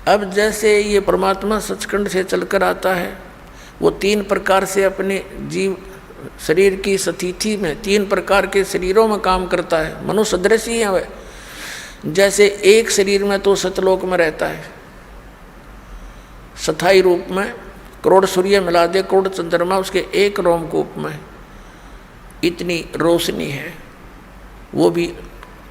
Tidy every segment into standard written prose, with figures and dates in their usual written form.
अब जैसे ये परमात्मा सचखंड से चलकर आता है, वो 3 प्रकार से अपने जीव शरीर की स्थिति में 3 प्रकार के शरीरों में काम करता है। मनुष्य सदृश ही है वह। जैसे एक शरीर में तो सतलोक में रहता है, स्थायी रूप में, करोड़ सूर्य मिला दे, करोड़ चंद्रमा उसके एक रोमकूप में, इतनी रोशनी है, वो भी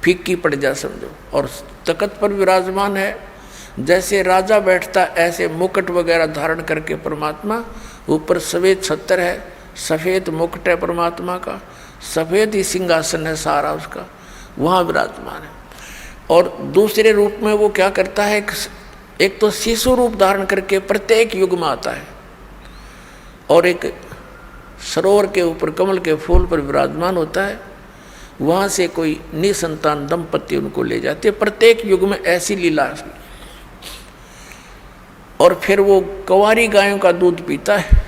फीकी पड़ जा समझो। और तख्त पर विराजमान है, जैसे राजा बैठता ऐसे मुकुट वगैरह धारण करके परमात्मा, ऊपर सफ़ेद छत्र है, सफ़ेद मुकुट है परमात्मा का, सफ़ेद ही सिंहासन है सारा उसका, वहाँ विराजमान है। और दूसरे रूप में वो क्या करता है, एक तो शिशु रूप धारण करके प्रत्येक युग में आता है, और एक सरोवर के ऊपर कमल के फूल पर विराजमान होता है, वहाँ से कोई निसंतान दंपति उनको ले जाते, प्रत्येक युग में ऐसी लीला है। और फिर वो कंवारी गायों का दूध पीता है,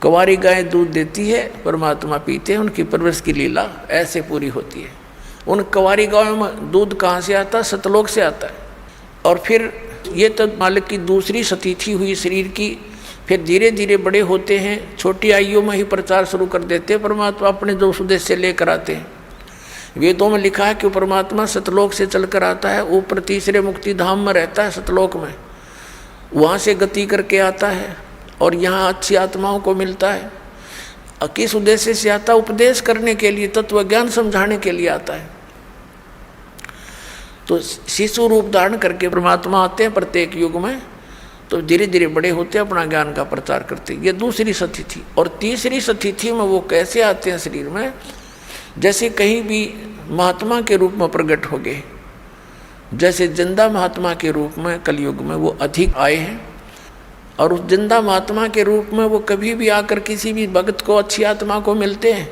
कंवारी गाय दूध देती है, परमात्मा पीते हैं, उनकी परवरिश की लीला ऐसे पूरी होती है। उन कंवारी गायों में दूध कहाँ से आता है? सतलोक से आता है। और फिर ये तो मालिक की दूसरी स्थिति हुई शरीर की। फिर धीरे धीरे बड़े होते हैं, छोटी आयु में ही प्रचार शुरू कर देते हैं, परमात्मा अपने जो उद्देश्य लेकर आते हैं। वेदों में लिखा है कि परमात्मा सतलोक से चलकर आता है, ऊपर तीसरे मुक्ति धाम में रहता है सतलोक में, वहाँ से गति करके आता है और यहाँ अच्छी आत्माओं को मिलता है। किस उद्देश्य से आता? उपदेश करने के लिए, तत्व ज्ञान समझाने के लिए आता है। तो शिशु रूप धारण करके परमात्मा आते हैं प्रत्येक युग में, तो धीरे धीरे बड़े होते हैं, अपना ज्ञान का प्रचार करते हैं। ये दूसरी स्थिति। और तीसरी स्थिति में वो कैसे आते हैं शरीर में? जैसे कहीं भी महात्मा के रूप में प्रकट हो गए, जैसे जिंदा महात्मा के रूप में कलयुग में वो अधिक आए हैं, और उस जिंदा महात्मा के रूप में वो कभी भी आकर किसी भी भक्त को, अच्छी आत्मा को मिलते हैं।